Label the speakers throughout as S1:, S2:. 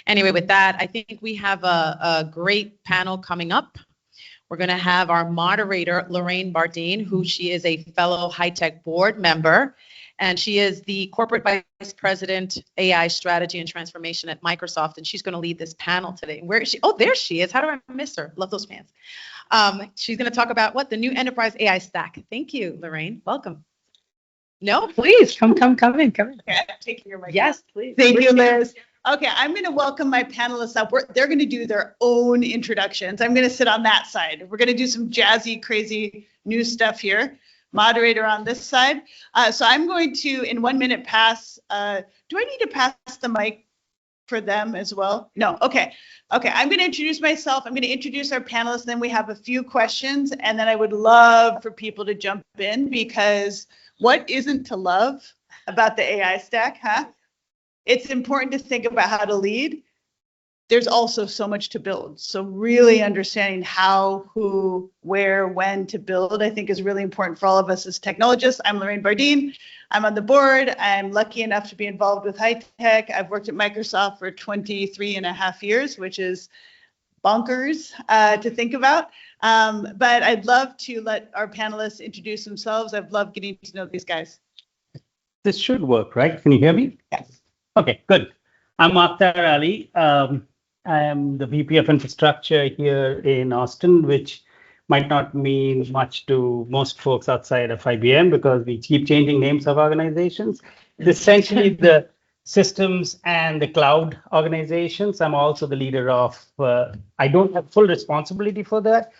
S1: anyway, with that, I think we have a great panel coming up. We're going to have our moderator, Lorraine Bardine, who she is a fellow high-tech board member, and she is the corporate vice president, AI strategy and transformation at Microsoft, and she's going to lead this panel today. Where is she? Oh, there she is. How do I miss her? Love those fans. She's going to talk about what? The new enterprise AI stack. Thank you, Lorraine. Welcome. No, please come in.
S2: Okay, I'm taking your mic.
S1: Yes, please.
S2: Thank you, Liz. Okay, I'm going to welcome my panelists up. They're going to do their own introductions. I'm going to sit on that side. We're going to do some jazzy, crazy new stuff here. Moderator on this side. So I'm going to, in 1 minute, pass. Do I need to pass the mic for them as well? No. Okay. I'm going to introduce myself. I'm going to introduce our panelists. Then we have a few questions, and then I would love for people to jump in, because what isn't to love about the AI stack, huh? It's important to think about how to lead. There's also so much to build. So really understanding how, who, where, when to build, I think is really important for all of us as technologists. I'm Lorraine Bardine. I'm on the board. I'm lucky enough to be involved with high tech. I've worked at Microsoft for 23 and a half years, which is bonkers to think about. But I'd love to let our panelists introduce themselves. I've loved getting to know these guys.
S3: This should work, right? Can you hear me?
S2: Yes.
S3: Okay, good. I'm Akhtar Ali. I am the VP of Infrastructure here in Austin, which might not mean much to most folks outside of IBM because we keep changing names of organizations. It's essentially the systems and the cloud organizations. I'm also the leader of, I don't have full responsibility for that,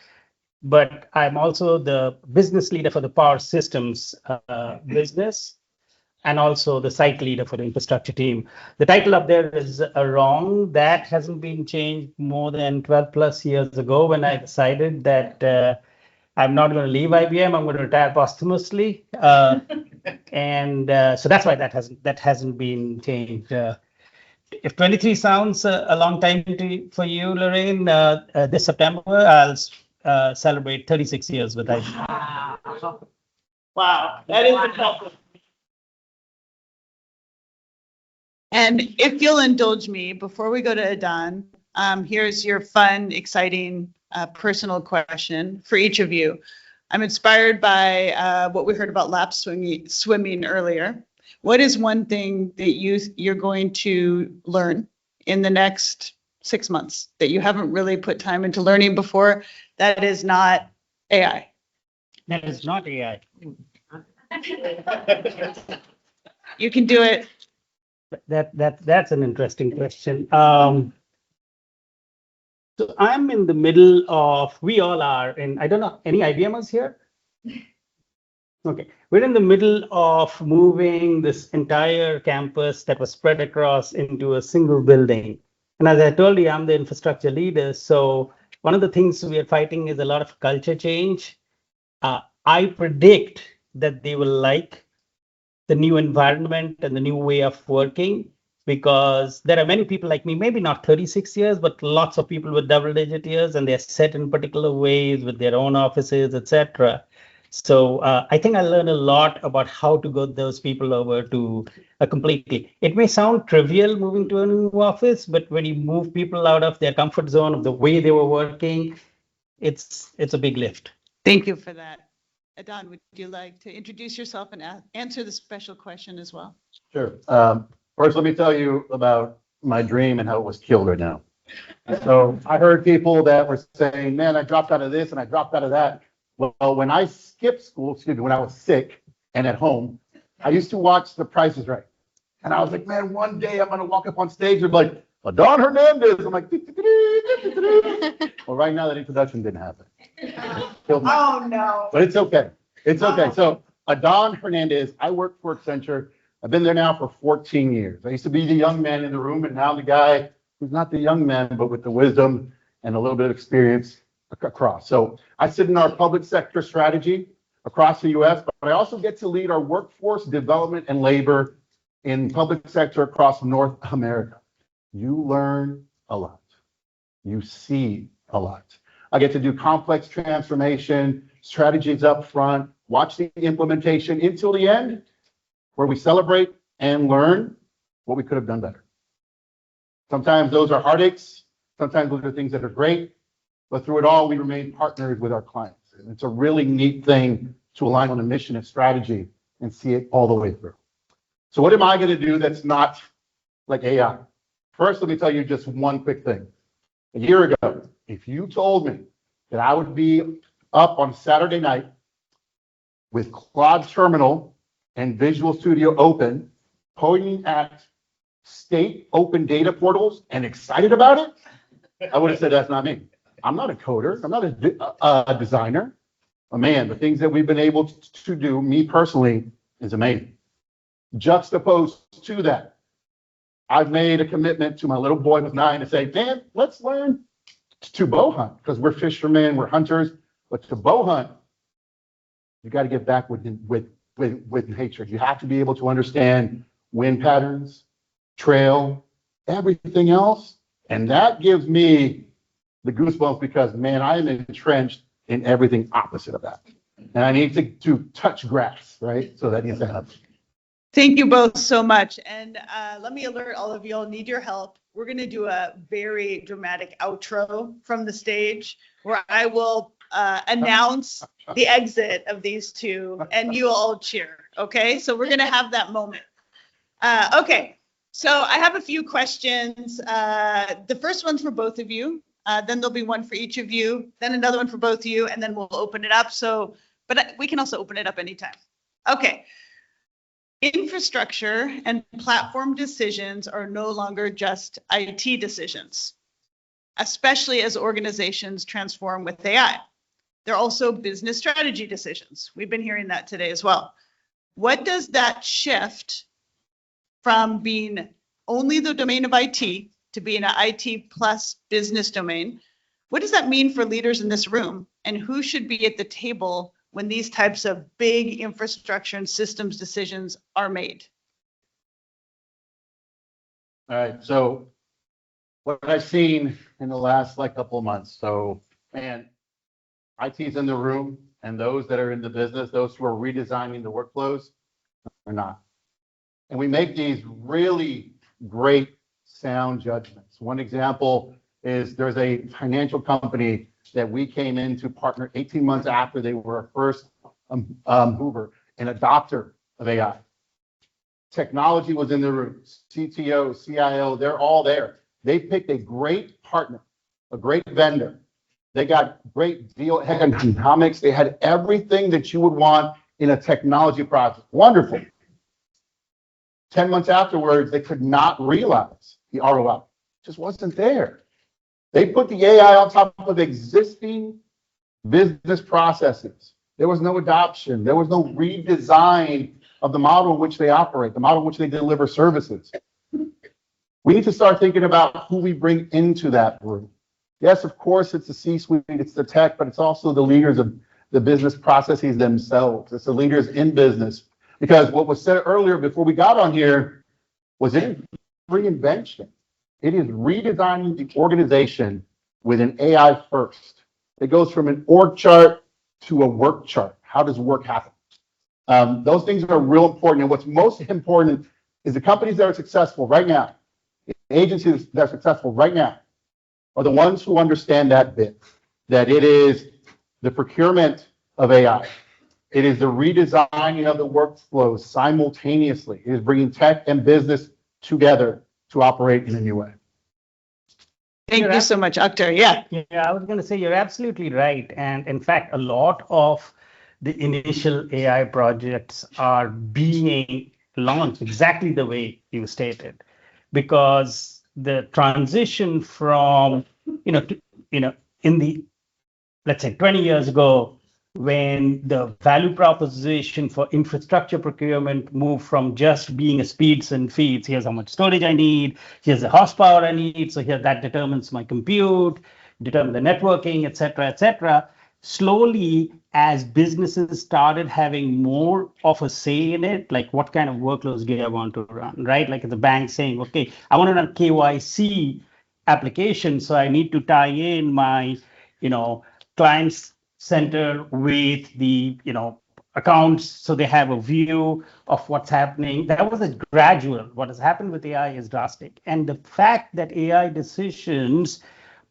S3: but I'm also the business leader for the power systems business, and also the site leader for the infrastructure team. The title up there is wrong. That hasn't been changed more than 12 plus years ago when I decided that I'm not going to leave IBM. I'm going to retire posthumously. And so that's why that hasn't been changed. If 23 sounds a long time for you, Lorraine, this September, I'll celebrate 36 years with IBM.
S2: Wow, that is impressive. And if you'll indulge me, before we go to Adan, here's your fun, exciting, personal question for each of you. I'm inspired by what we heard about lap swimming earlier. What is one thing that you're going to learn in the next 6 months that you haven't really put time into learning before that is not AI?
S3: That is not AI.
S2: You can do it.
S3: That's an interesting question. So I'm in the middle of, we all are, and I don't know, any IBMers here? Okay, we're in the middle of moving this entire campus that was spread across into a single building. And as I told you, I'm the infrastructure leader. So one of the things we are fighting is a lot of culture change. I predict that they will like the new environment and the new way of working, because there are many people like me, maybe not 36 years, but lots of people with double-digit years, and they're set in particular ways with their own offices, etc. So I think I learned a lot about how to get those people over to a completely. It may sound trivial moving to a new office, but when you move people out of their comfort zone of the way they were working, it's a big lift.
S2: Thank you for that. Adan, would you like to introduce yourself and answer the special question as well?
S4: Sure. First, let me tell you about my dream and how it was killed right now. So I heard people that were saying, man, I dropped out of this and I dropped out of that. Well, when I skipped school, when I was sick and at home, I used to watch The Price is Right. And I was like, man, one day I'm going to walk up on stage and be like, Adan Hernandez. I'm like, well, right now that introduction didn't happen.
S2: Oh, no.
S4: But it's okay. It's okay. So Adan Hernandez, I work for Accenture. I've been there now for 14 years. I used to be the young man in the room, and now the guy who's not the young man, but with the wisdom and a little bit of experience across. So I sit in our public sector strategy across the U.S., but I also get to lead our workforce development and labor in public sector across North America. You learn a lot. You see a lot. I get to do complex transformation, strategies up front, watch the implementation until the end, where we celebrate and learn what we could have done better. Sometimes those are heartaches. Sometimes those are things that are great. But through it all, we remain partners with our clients. And it's a really neat thing to align on a mission and strategy and see it all the way through. So what am I going to do that's not like AI? First, let me tell you just one quick thing. A year ago, if you told me that I would be up on Saturday night with Claude Terminal and Visual Studio open, pointing at state open data portals and excited about it, I would have said that's not me. I'm not a coder. I'm not a designer. Oh, man, the things that we've been able to do, me personally, is amazing. Juxtaposed to that, I've made a commitment to my little boy who's 9 to say, man, let's learn to bow hunt because we're fishermen, we're hunters. But to bow hunt, you got to get back with nature. You have to be able to understand wind patterns, trail, everything else. And that gives me the goosebumps because, man, I am entrenched in everything opposite of that. And I need to touch grass, right? So that needs to happen.
S2: Thank you both so much. And let me alert all of you, I'll need your help. We're going to do a very dramatic outro from the stage where I will announce the exit of these two and you all cheer. Okay, so we're going to have that moment. Okay, so I have a few questions. The first one's for both of you. Then there'll be one for each of you, then another one for both of you, and then we'll open it up. So, but we can also open it up anytime. Okay. Infrastructure and platform decisions are no longer just IT decisions, especially as organizations transform with AI. They're also business strategy decisions. We've been hearing that today as well. What does that shift from being only the domain of IT to being an IT plus business domain? What does that mean for leaders in this room? And who should be at the table when these types of big infrastructure and systems decisions are made?
S4: All right. So what I've seen in the last couple of months. So, man, IT's in the room, and those that are in the business, those who are redesigning the workflows, are not. And we make these really great sound judgments. One example is there's a financial company that we came in to partner 18 months after they were a first mover and adopter of AI. Technology was in the room, CTO, CIO, they're all there. They picked a great partner, a great vendor. They got great deal economics. They had everything that you would want in a technology project. Wonderful. 10 months afterwards, they could not realize the ROI. It just wasn't there. They put the AI on top of existing business processes. There was no adoption. There was no redesign of the model in which they operate, the model in which they deliver services. We need to start thinking about who we bring into that room. Yes, of course, it's the C-suite, it's the tech, but it's also the leaders of the business processes themselves. It's the leaders in business. Because what was said earlier before we got on here was it is reinvention. It is redesigning the organization with an AI first. It goes from an org chart to a work chart. How does work happen? Those things are real important. And what's most important is the companies that are successful right now, the agencies that are successful right now, are the ones who understand that bit, that it is the procurement of AI. It is the redesigning of the workflows simultaneously. It is bringing tech and business together to operate in a new way.
S2: Thank you so much, Akhtar. Yeah.
S3: Yeah, I was going to say you're absolutely right. And in fact, a lot of the initial AI projects are being launched exactly the way you stated, because the transition from, in the, let's say 20 years ago, when the value proposition for infrastructure procurement moved from just being a speeds and feeds, here's how much storage I need, here's the horsepower I need, so here that determines my compute, determine the networking, et cetera, slowly as businesses started having more of a say in it, like what kind of workloads do I want to run, right? Like the bank saying, okay, I want to run KYC application, so I need to tie in my, clients center with the accounts so they have a view of what's happening. That was a gradual. What has happened with AI is drastic. And the fact that AI decisions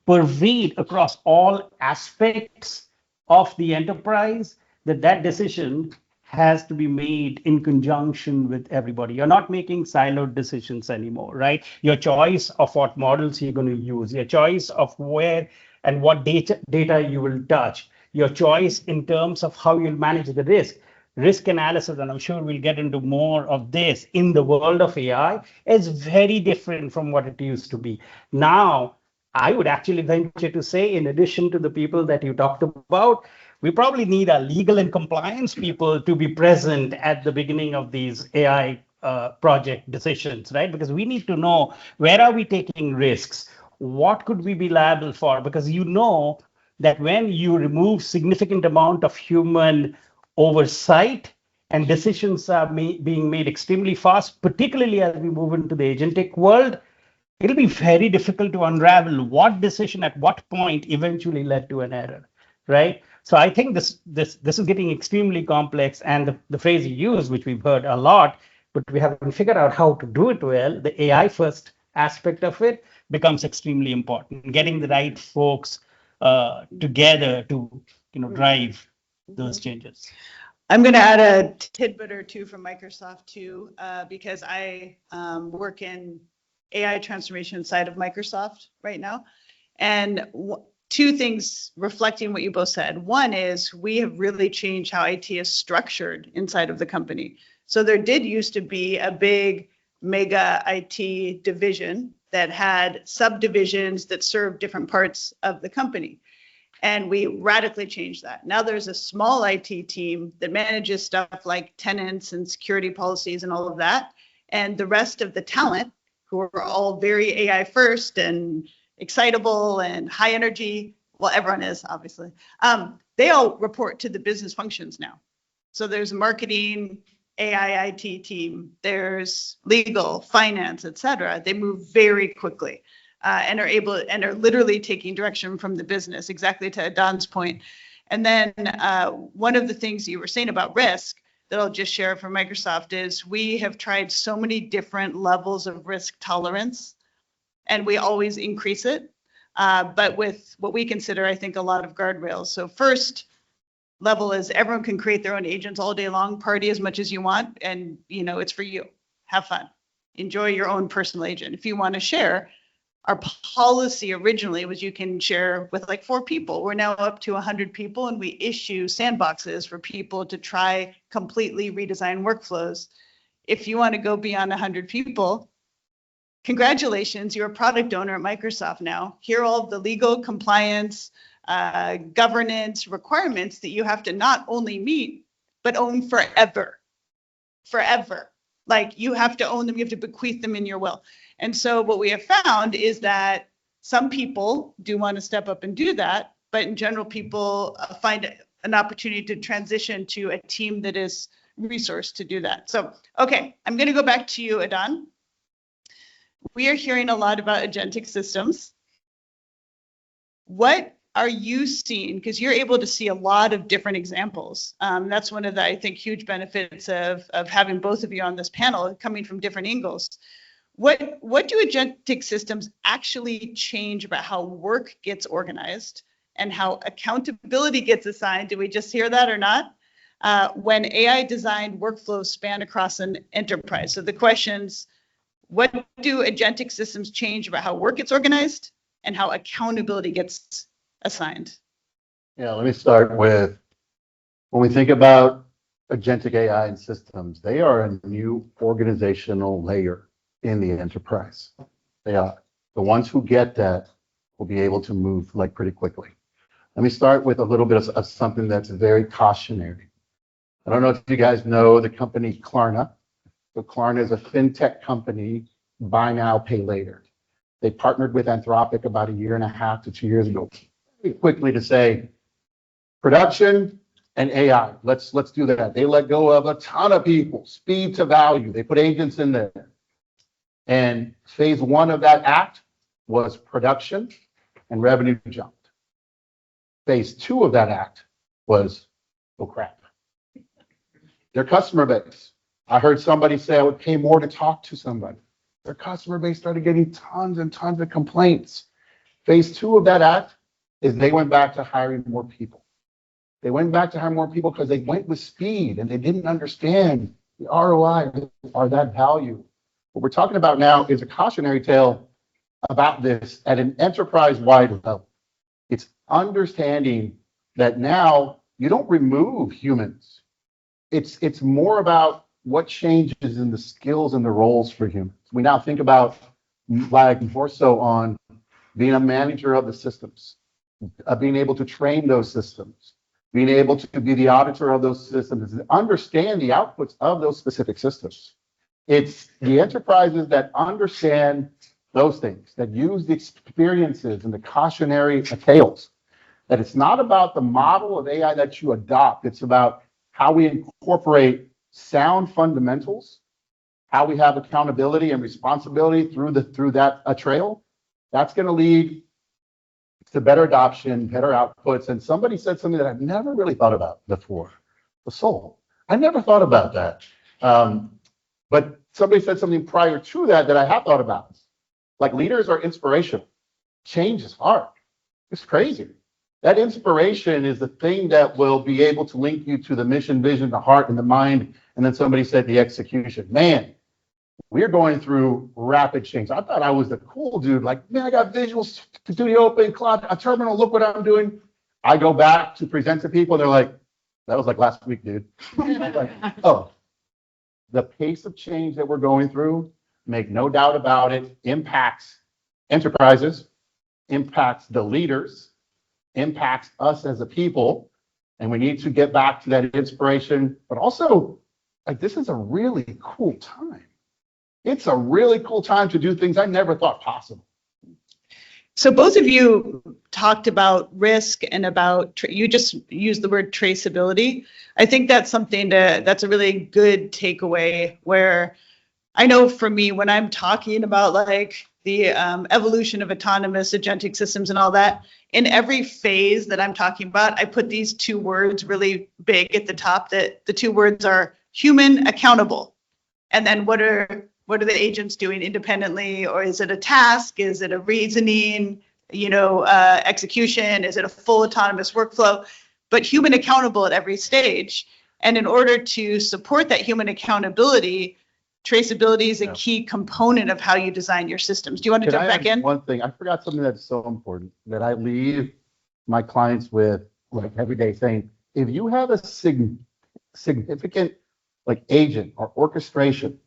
S3: pervade across all aspects of the enterprise, that decision has to be made in conjunction with everybody. You're not making siloed decisions anymore, right? Your choice of what models you're going to use, your choice of where and what data you will touch, your choice in terms of how you'll manage the risk analysis, and I'm sure we'll get into more of this in the world of AI, is very different from what it used to be. Now, I would actually venture to say, in addition to the people that you talked about, we probably need our legal and compliance people to be present at the beginning of these AI project decisions, right? Because we need to know, where are we taking risks? What could we be liable for? Because you know that when you remove significant amount of human oversight and decisions are being made extremely fast, particularly as we move into the agentic world, it'll be very difficult to unravel what decision at what point eventually led to an error, right? So I think this is getting extremely complex, and the phrase you use, which we've heard a lot, but we haven't figured out how to do it well, the AI first aspect of it becomes extremely important. Getting the right folks together to drive those changes.
S2: I'm going to add a tidbit or two from Microsoft too, because I work in AI transformation side of Microsoft right now. And two things reflecting what you both said. One is we have really changed how IT is structured inside of the company. So there did used to be a big mega IT division that had subdivisions that served different parts of the company. And we radically changed that. Now there's a small IT team that manages stuff like tenants and security policies and all of that. And the rest of the talent, who are all very AI first and excitable and high energy, well, everyone is, obviously, they all report to the business functions now. So there's marketing, AI IT team, there's legal, finance, et cetera. They move very quickly. And are literally taking direction from the business, exactly to Don's point. And then one of the things you were saying about risk that I'll just share from Microsoft is we have tried so many different levels of risk tolerance, and we always increase it, but with what we consider, I think, a lot of guardrails. So first level is everyone can create their own agents all day long, party as much as you want, and it's for you. Have fun. Enjoy your own personal agent. If you want to share, our policy originally was you can share with like 4 people. We're now up to 100 people, and we issue sandboxes for people to try completely redesign workflows. If you want to go beyond 100 people, congratulations, you're a product owner at Microsoft now. Here are all of the legal compliance, governance requirements that you have to not only meet, but own forever. Forever. Like you have to own them, you have to bequeath them in your will. And so what we have found is that some people do want to step up and do that, but in general, people find an opportunity to transition to a team that is resourced to do that. So, okay, I'm going to go back to you, Adon. We are hearing a lot about agentic systems. What are you seeing? Because you're able to see a lot of different examples. That's one of the, I think, huge benefits of having both of you on this panel, coming from different angles. What do agentic systems actually change about how work gets organized and how accountability gets assigned? Did we just hear that or not? When AI designed workflows span across an enterprise. So the questions, what do agentic systems change about how work gets organized and how accountability gets assigned?
S4: Yeah, let me start with, when we think about agentic AI and systems, they are a new organizational layer in the enterprise. They are. The ones who get that will be able to move like pretty quickly. Let me start with a little bit of something that's very cautionary. I don't know if you guys know the company Klarna. So Klarna is a fintech company, buy now, pay later. They partnered with Anthropic about 1.5 to 2 years ago, very quickly to say, production and AI, let's do that. They let go of a ton of people, speed to value. They put agents in there. And phase 1 of that act was production, and revenue jumped. Phase 2 of that act was, oh crap, Their customer base. I heard somebody say I would pay more to talk to somebody. Their customer base started getting tons and tons of complaints. Phase two of that act is they went back to hiring more people. They went back to hire more people because they went with speed and they didn't understand the ROI or that value. What we're talking about now is a cautionary tale about this at an enterprise-wide level. It's understanding that now you don't remove humans. It's more about what changes in the skills and the roles for humans. We now think about, like more so on being a manager of the systems, being able to train those systems, being able to be the auditor of those systems, and understand the outputs of those specific systems. It's the enterprises that understand those things, that use the experiences and the cautionary tales, that it's not about the model of AI that you adopt, it's about how we incorporate sound fundamentals, how we have accountability and responsibility through that trail. That's going to lead to better adoption, better outputs. And somebody said something that I've never really thought about before: the soul. I never thought about that. But somebody said something prior to that I have thought about. Like, leaders are inspirational. Change is hard. It's crazy. That inspiration is the thing that will be able to link you to the mission, vision, the heart, and the mind. And then somebody said the execution. Man, we're going through rapid change. I thought I was the cool dude. Like, man, I got visuals to do the open cloud, a terminal. Look what I'm doing. I go back to present to people. They're like, that was like last week, dude. Like, oh, the pace of change that we're going through, make no doubt about it, impacts enterprises, impacts the leaders, impacts us as a people. And we need to get back to that inspiration. But also, like, this is a really cool time. It's a really cool time to do things I never thought possible.
S2: So both of you talked about risk and about, you just used the word traceability. I think that's something that's a really good takeaway, where I know for me, when I'm talking about like the evolution of autonomous agentic systems and all that, in every phase that I'm talking about, I put these two words really big at the top, that the two words are human accountable. And then what are the agents doing independently? Or is it a task? Is it a reasoning, execution? Is it a full autonomous workflow? But human accountable at every stage. And in order to support that human accountability, traceability is a key component of how you design your systems. Do you want to jump back in?
S4: One thing, I forgot something that's so important that I leave my clients with, like, every day, saying, if you have a significant like agent or orchestration,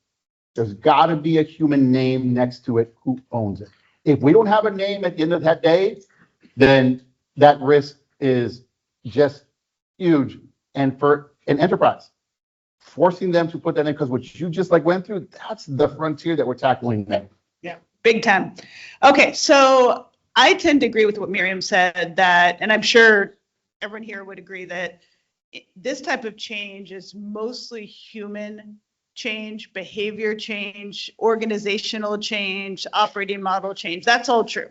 S4: there's got to be a human name next to it who owns it. If we don't have a name at the end of that day, then that risk is just huge. And for an enterprise, forcing them to put that in, because what you just like went through, that's the frontier that we're tackling now.
S2: Yeah, big time. Okay, so I tend to agree with what Miriam said, that, and I'm sure everyone here would agree, that this type of change is mostly human change, behavior change, organizational change, operating model change. That's all true.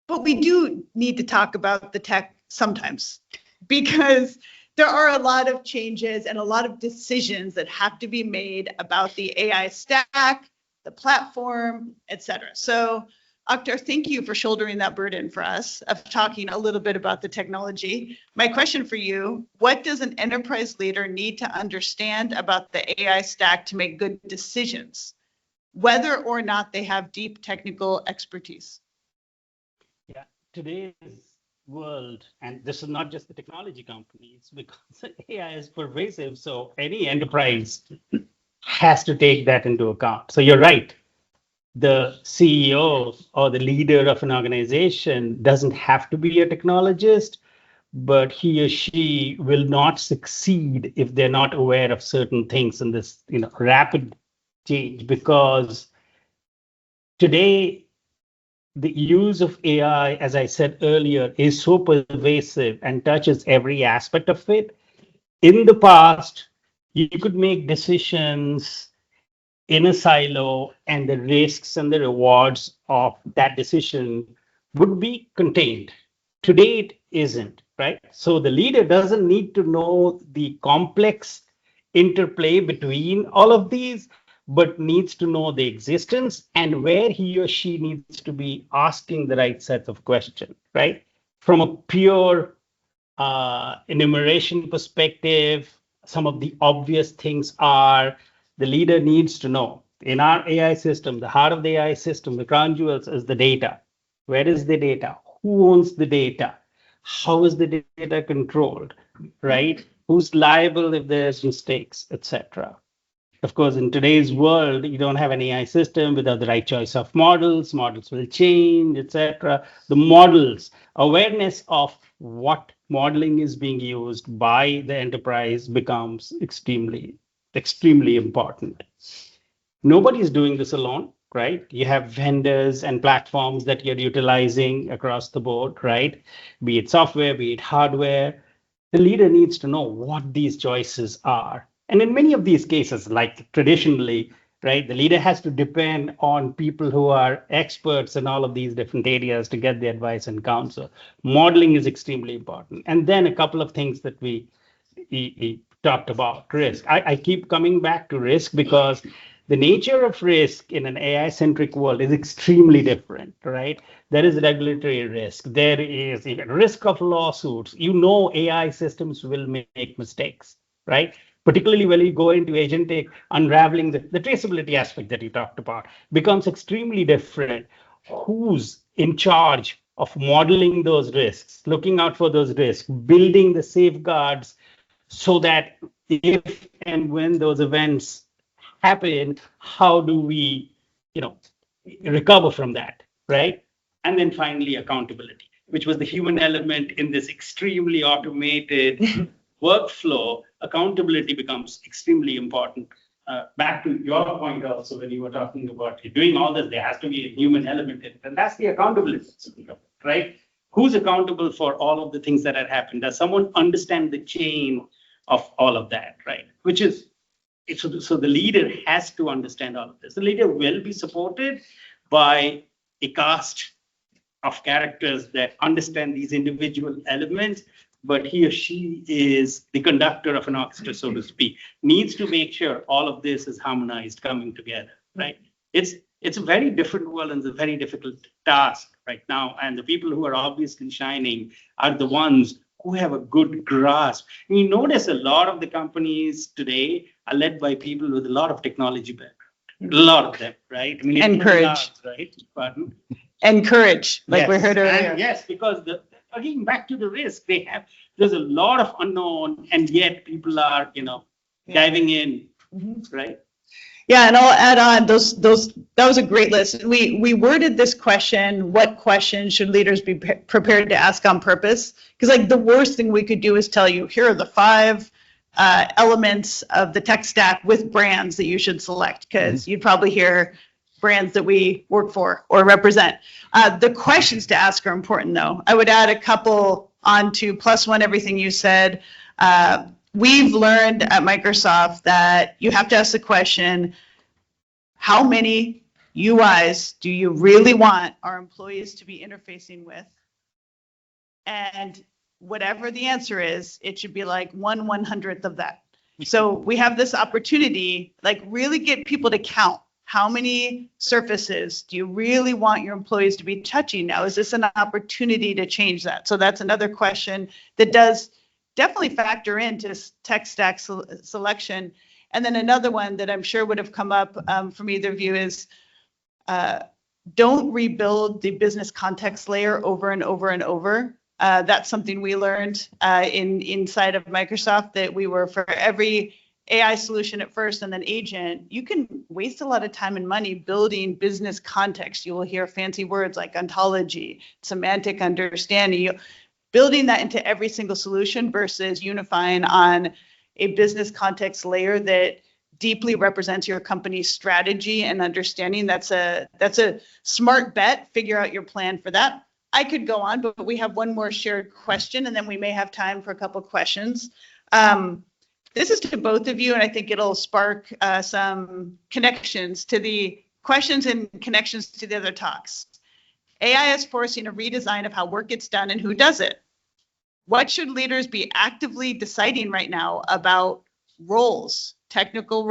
S2: But we do need to talk about the tech sometimes, because there are a lot of changes and a lot of decisions that have to be made about the AI stack, the platform, et cetera. So, Akhtar, thank you for shouldering that burden for us of talking a little bit about the technology. My question for you: what does an enterprise leader need to understand about the AI stack to make good decisions, whether or not they have deep technical expertise?
S3: Yeah, today's world, and this is not just the technology companies, because AI is pervasive, so any enterprise has to take that into account. So you're right. The CEO or the leader of an organization doesn't have to be a technologist, but he or she will not succeed if they're not aware of certain things in this, rapid change. Because today, the use of AI, as I said earlier, is so pervasive and touches every aspect of it. In the past, you could make decisions in a silo, and the risks and the rewards of that decision would be contained. Today, it isn't, right? So the leader doesn't need to know the complex interplay between all of these, but needs to know the existence and where he or she needs to be asking the right sets of questions, right? From a pure enumeration perspective, some of the obvious things are the leader needs to know. In our AI system, the heart of the AI system, the crown jewels is the data. Where is the data? Who owns the data? How is the data controlled, right? Who's liable if there's mistakes, etc. Of course, in today's world, you don't have an AI system without the right choice of models. Models will change, etc. The models, awareness of what modeling is being used by the enterprise becomes extremely important. Nobody is doing this alone, right? You have vendors and platforms that you're utilizing across the board, right? Be it software, be it hardware. The leader needs to know what these choices are. And in many of these cases, like traditionally, right, the leader has to depend on people who are experts in all of these different areas to get the advice and counsel. Modeling is extremely important. And then a couple of things that we talked about risk. I keep coming back to risk because the nature of risk in an AI centric world is extremely different, right? There is regulatory risk, there is even risk of lawsuits. You know, AI systems will make mistakes, right? Particularly when you go into agentic, unraveling the traceability aspect that you talked about becomes extremely different. Who's in charge of modeling those risks, looking out for those risks, building the safeguards so that if and when those events happen, how do we, you know, recover from that, right? And then finally, accountability, which was the human element in this extremely automated workflow. Accountability becomes extremely important. Back to your point also, when you were talking about doing all this, there has to be a human element in it, and that's the accountability, right? Who's accountable for all of the things that have happened? Does someone understand the chain of all of that, right? Which is, so the leader has to understand all of this. The leader will be supported by a cast of characters that understand these individual elements, but he or she is the conductor of an orchestra, so to speak, needs to make sure all of this is harmonized, coming together, right? It's a very different world and it's a very difficult task right now. And the people who are obviously shining are the ones who have a good grasp. And you notice a lot of the companies today are led by people with a lot of technology background. A lot of them, right? I mean,
S2: And courage.
S3: Right? Pardon?
S2: And courage, like we
S3: Yes,
S2: heard earlier.
S3: and yes, because again, back to the risk, there's a lot of unknown, and yet people are, diving in, right?
S2: Yeah, and I'll add on that was a great list. We worded this question, what questions should leaders be prepared to ask on purpose? Because like the worst thing we could do is tell you, here are the 5 elements of the tech stack with brands that you should select, because you'd probably hear brands that we work for or represent. The questions to ask are important though. I would add a couple onto +1 everything you said. We've learned at Microsoft that you have to ask the question, how many UIs do you really want our employees to be interfacing with? And whatever the answer is, it should be like 1/100th of that. So we have this opportunity, like really get people to count. How many surfaces do you really want your employees to be touching now? Is this an opportunity to change that? So that's another question that does definitely factor into tech stack selection. And then another one that I'm sure would have come up from either of you is don't rebuild the business context layer over and over and over. That's something we learned inside of Microsoft, that we were, for every AI solution at first and then agent, you can waste a lot of time and money building business context. You will hear fancy words like ontology, semantic understanding, building that into every single solution versus unifying on a business context layer that deeply represents your company's strategy and understanding. That's a smart bet. Figure out your plan for that. I could go on, but we have one more shared question, and then we may have time for a couple questions. This is to both of you, and I think it'll spark some connections to the questions and connections to the other talks. AI is forcing a redesign of how work gets done and who does it. What should leaders be actively deciding right now about roles, technical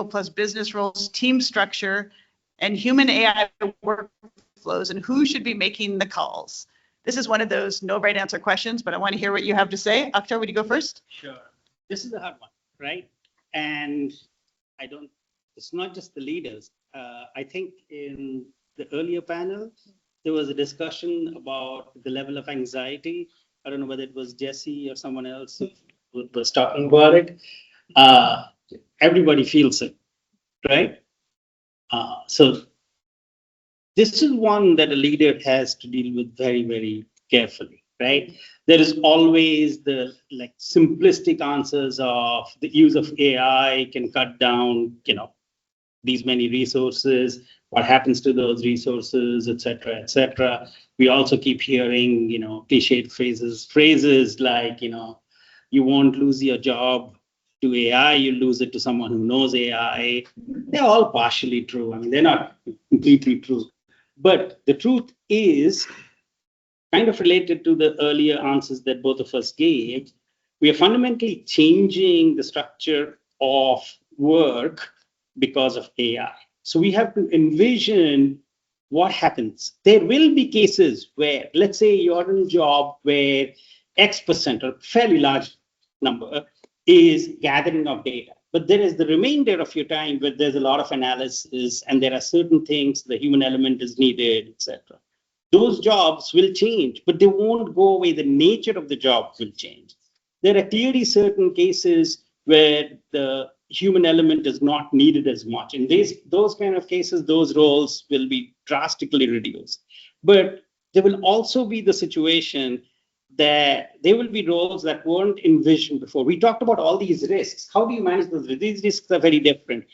S2: plus business roles, team structure, and human AI workflows, and who should be making the calls. This is one of those no right answer questions, but I want to hear what you have to say. Akhtar, would you go first?
S3: Sure. This is a hard one, right? And it's not just the leaders. I think in the earlier panel, there was a discussion about the level of anxiety. I don't know whether it was Jesse or someone else who was talking about it. Everybody feels it, right? So this is one that a leader has to deal with very, very carefully, right? There is always the simplistic answers of the use of AI can cut down, these many resources, what happens to those resources, et cetera, et cetera. We also keep hearing, cliched phrases like, you won't lose your job to AI, you lose it to someone who knows AI. They're all partially true. I mean, they're not completely true. But the truth is kind of related to the earlier answers that both of us gave. We are fundamentally changing the structure of work because of AI. So we have to envision what happens. There will be cases where, let's say you're in a job where X% or fairly large number is gathering of data. But there is the remainder of your time where there's a lot of analysis and there are certain things, the human element is needed, etc. Those jobs will change, but they won't go away. The nature of the job will change. There are clearly certain cases where the human element is not needed as much. In those kind of cases, those roles will be drastically reduced. But there will also be the situation that there will be roles that weren't envisioned before. We talked about all these risks. How do you manage those risks? These risks are very different.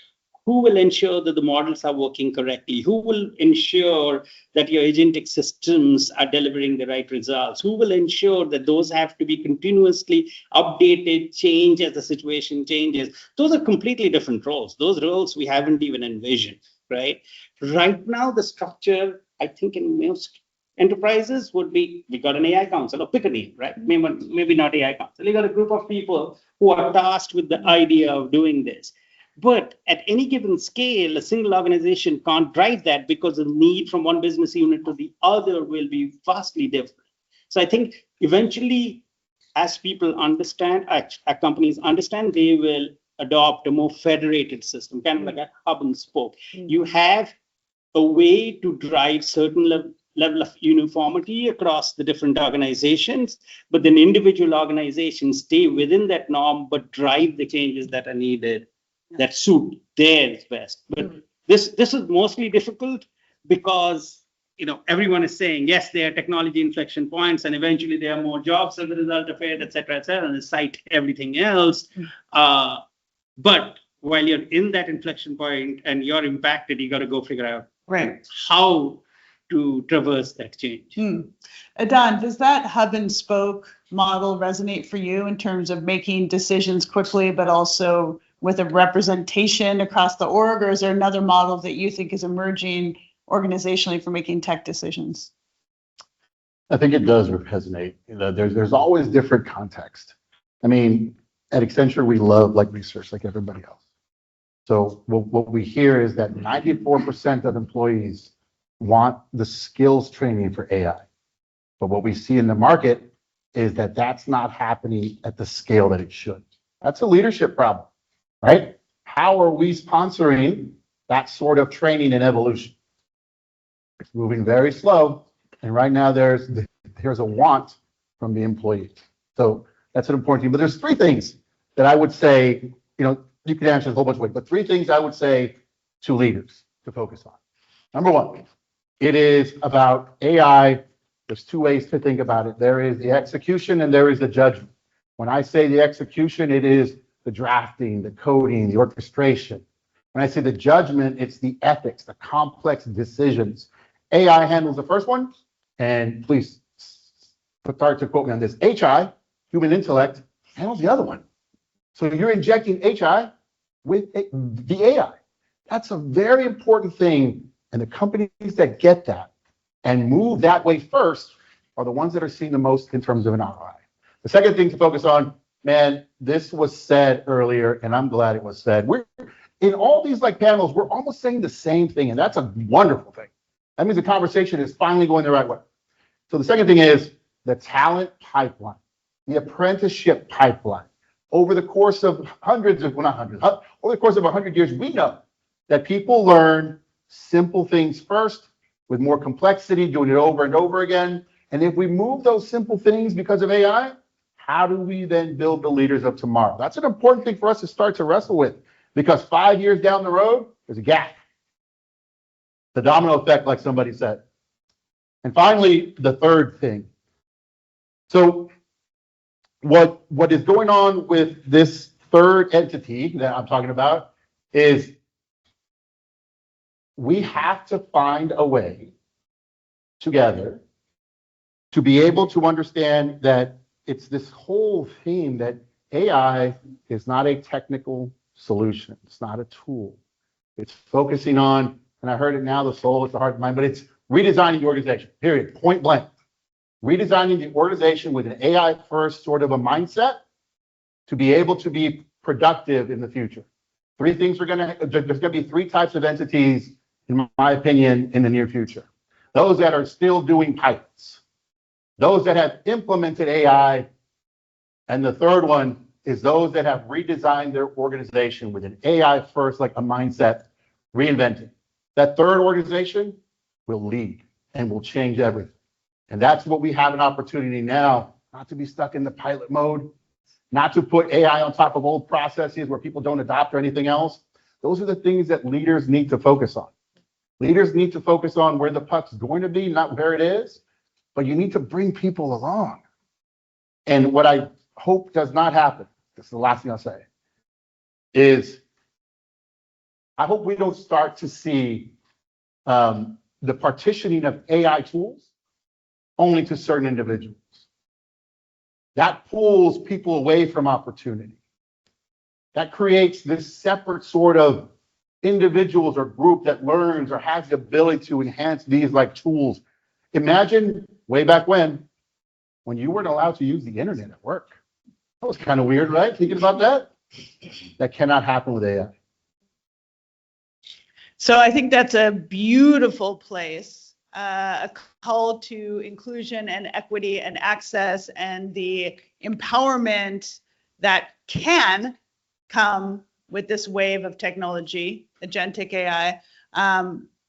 S3: Who will ensure that the models are working correctly? Who will ensure that your agentic systems are delivering the right results? Who will ensure that those have to be continuously updated, change as the situation changes? Those are completely different roles. Those roles we haven't even envisioned, right? Right now, the structure, I think in most enterprises would be, we got an AI council, or pick a name, right? Maybe not AI council. You got a group of people who are tasked with the idea of doing this. But at any given scale, a single organization can't drive that because the need from one business unit to the other will be vastly different. So I think eventually, as people understand, as companies understand, they will adopt a more federated system, kind of like a hub and spoke. You have a way to drive certain level of uniformity across the different organizations, but then individual organizations stay within that norm, but drive the changes that are needed that suit theirs best. But this is mostly difficult because everyone is saying yes, there are technology inflection points, and eventually there are more jobs as a result of it, et cetera, and they cite everything else. But while you're in that inflection point and you're impacted, you got to go figure out how to traverse that change.
S2: Adan, does that hub and spoke model resonate for you in terms of making decisions quickly, but also with a representation across the org, or is there another model that you think is emerging organizationally for making tech decisions?
S4: I think it does resonate. There's always different context. I mean, at Accenture, we love research like everybody else. So what we hear is that 94% of employees want the skills training for AI. But what we see in the market is that that's not happening at the scale that it should. That's a leadership problem, right? How are we sponsoring that sort of training and evolution? It's moving very slow. And right now there's a want from the employees. So that's an important thing. But there's three things that I would say, you could answer a whole bunch of ways, but three things I would say to leaders to focus on. Number one, it is about AI. There's two ways to think about it. There is the execution and there is the judgment. When I say the execution, it is the drafting, the coding, the orchestration. When I say the judgment, it's the ethics, the complex decisions. AI handles the first one, and please start to quote me on this. HI, human intellect, handles the other one. So you're injecting HI with the AI. That's a very important thing, and the companies that get that and move that way first are the ones that are seeing the most in terms of an ROI. The second thing to focus on man, this was said earlier, and I'm glad it was said. We're in all these like panels, we're almost saying the same thing, and that's a wonderful thing. That means the conversation is finally going the right way. So the second thing is the talent pipeline, the apprenticeship pipeline. Over the course of hundreds of, well, not hundreds, over the course of 100 years, we know that people learn simple things first with more complexity, doing it over and over again. And if we move those simple things because of AI, how do we then build the leaders of tomorrow? That's an important thing for us to start to wrestle with, because 5 years down the road, there's a gap. The domino effect, like somebody said. And finally, the third thing. So what is going on with this third entity that I'm talking about is we have to find a way together to be able to understand that it's this whole theme that AI is not a technical solution. It's not a tool. It's focusing on, and I heard it now, the soul, it's the heart, the mind, but it's redesigning the organization, period, point blank. Redesigning the organization with an AI first sort of a mindset to be able to be productive in the future. There's going to be three types of entities, in my opinion, in the near future. Those that are still doing pilots, those that have implemented AI, and the third one is those that have redesigned their organization with an AI first, like a mindset, reinventing. That third organization will lead and will change everything. And that's what we have an opportunity now, not to be stuck in the pilot mode, not to put AI on top of old processes where people don't adopt or anything else. Those are the things that leaders need to focus on. Leaders need to focus on where the puck's going to be, not where it is, but you need to bring people along. And what I hope does not happen, this is the last thing I'll say, is I hope we don't start to see the partitioning of AI tools only to certain individuals. That pulls people away from opportunity. That creates this separate sort of individuals or group that learns or has the ability to enhance these like tools. Imagine way back when you weren't allowed to use the internet at work. That was kind of weird, right? Thinking about that? That cannot happen with AI.
S2: So I think that's a beautiful place, a call to inclusion and equity and access and the empowerment that can come with this wave of technology, agentic AI,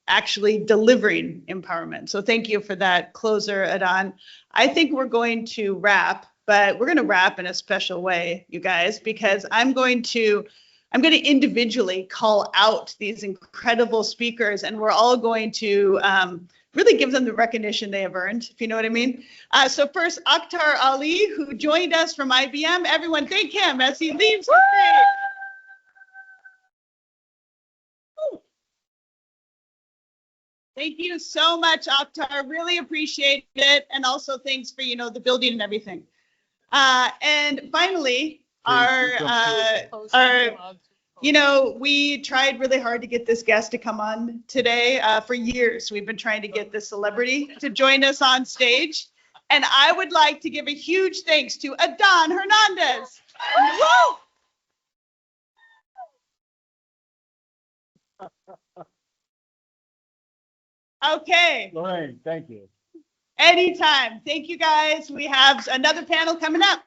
S2: actually delivering empowerment. So thank you for that closer, Adon. I think we're going to wrap, but we're going to wrap in a special way, you guys, because I'm going to individually call out these incredible speakers, and we're all going to really give them the recognition they have earned, if you know what I mean. So first, Akhtar Ali, who joined us from IBM. Everyone thank him as he leaves the stage. Thank you so much, Akhtar. Really appreciate it. And also thanks for, the building and everything. And finally, we tried really hard to get this guest to come on today. For years, we've been trying to get this celebrity to join us on stage. And I would like to give a huge thanks to Adon Hernandez. Woo! Okay.
S4: Lorraine, thank you.
S2: Anytime. Thank you, guys. We have another panel coming up.